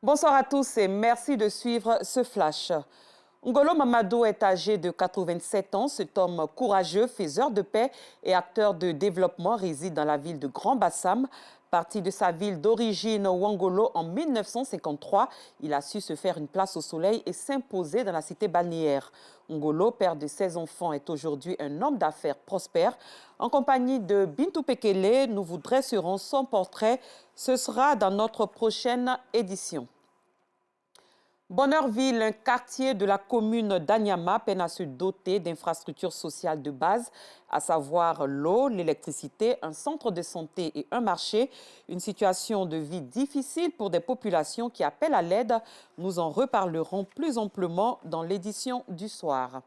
Bonsoir à tous et merci de suivre ce flash. Ngolo Mamadou est âgé de 87 ans. Cet homme courageux, faiseur de paix et acteur de développement réside dans la ville de Grand Bassam. Parti de sa ville d'origine, Ouangolo, en 1953, il a su se faire une place au soleil et s'imposer dans la cité balnéaire. Ngolo, père de 16 enfants, est aujourd'hui un homme d'affaires prospère. En compagnie de Bintou Pekele, nous vous dresserons son portrait. Ce sera dans notre prochaine édition. Bonheurville, un quartier de la commune d'Anyama, peine à se doter d'infrastructures sociales de base, à savoir l'eau, l'électricité, un centre de santé et un marché. Une situation de vie difficile pour des populations qui appellent à l'aide. Nous en reparlerons plus amplement dans l'édition du soir.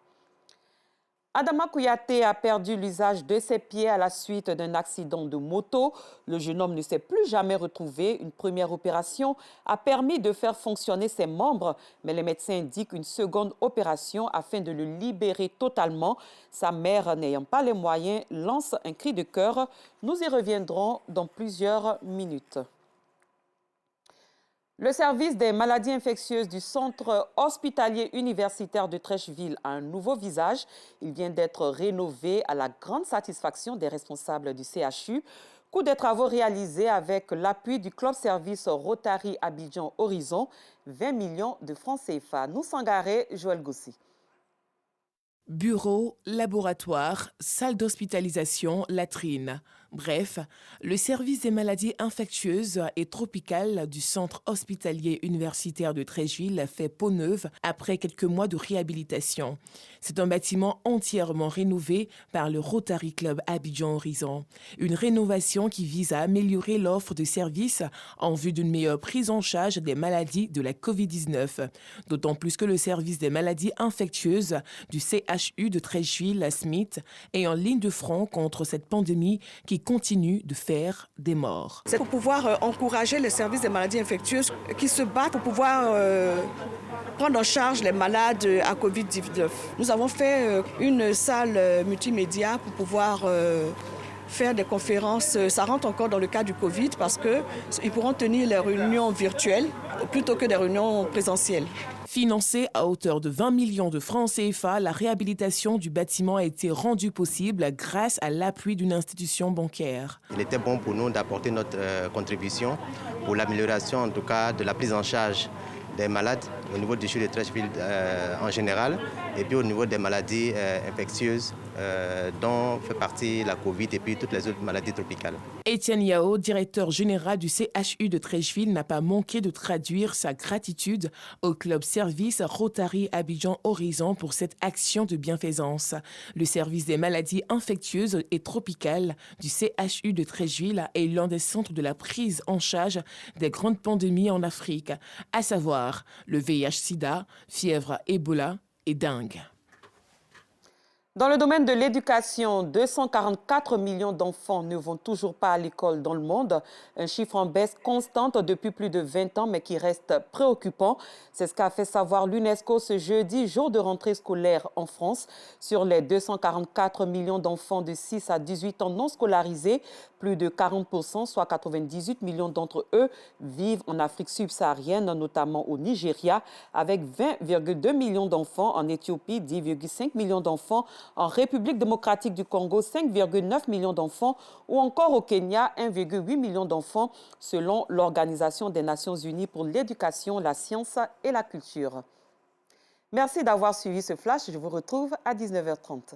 Adama Kouyaté a perdu l'usage de ses pieds à la suite d'un accident de moto. Le jeune homme ne s'est plus jamais retrouvé. Une première opération a permis de faire fonctionner ses membres, mais les médecins indiquent une seconde opération afin de le libérer totalement. Sa mère, n'ayant pas les moyens, lance un cri de cœur. Nous y reviendrons dans plusieurs minutes. Le service des maladies infectieuses du centre hospitalier universitaire de Trècheville a un nouveau visage. Il vient d'être rénové à la grande satisfaction des responsables du CHU. Coût des travaux réalisés avec l'appui du club service Rotary Abidjan Horizon, 20 millions de francs CFA. Nous Sangaré, Joël Goussi. Bureau, laboratoire, salle d'hospitalisation, latrine. Bref, le service des maladies infectieuses et tropicales du centre hospitalier universitaire de Trècheville fait peau neuve après quelques mois de réhabilitation. C'est un bâtiment entièrement rénové par le Rotary Club Abidjan Horizon. Une rénovation qui vise à améliorer l'offre de services en vue d'une meilleure prise en charge des maladies de la COVID-19. D'autant plus que le service des maladies infectieuses du CHU de Trècheville, la Smith, est en ligne de front contre cette pandémie qui continue de faire des morts. C'est pour pouvoir encourager les services des maladies infectieuses qui se battent pour pouvoir prendre en charge les malades à Covid-19. Nous avons fait une salle multimédia pour pouvoir faire des conférences. Ça rentre encore dans le cas du Covid parce qu'ils pourront tenir les réunions virtuelles plutôt que des réunions présentielles. Financée à hauteur de 20 millions de francs CFA, la réhabilitation du bâtiment a été rendue possible grâce à l'appui d'une institution bancaire. Il était bon pour nous d'apporter notre contribution pour l'amélioration en tout cas de la prise en charge des malades au niveau du CHU de Trècheville en général et puis au niveau des maladies infectieuses dont fait partie la Covid et puis toutes les autres maladies tropicales. Étienne Yao, directeur général du CHU de Trècheville, n'a pas manqué de traduire sa gratitude au club service Rotary Abidjan Horizon pour cette action de bienfaisance. Le service des maladies infectieuses et tropicales du CHU de Trècheville est l'un des centres de la prise en charge des grandes pandémies en Afrique, à savoir le VIH-Sida, fièvre Ebola et dengue. Dans le domaine de l'éducation, 244 millions d'enfants ne vont toujours pas à l'école dans le monde. Un chiffre en baisse constante depuis plus de 20 ans, mais qui reste préoccupant. C'est ce qu'a fait savoir l'UNESCO ce jeudi, jour de rentrée scolaire en France. Sur les 244 millions d'enfants de 6 à 18 ans non scolarisés, plus de 40%, soit 98 millions d'entre eux, vivent en Afrique subsaharienne, notamment au Nigeria, avec 20,2 millions d'enfants, en Éthiopie, 10,5 millions d'enfants, en République démocratique du Congo, 5,9 millions d'enfants ou encore au Kenya, 1,8 million d'enfants, selon l'Organisation des Nations Unies pour l'éducation, la science et la culture. Merci d'avoir suivi ce flash. Je vous retrouve à 19h30.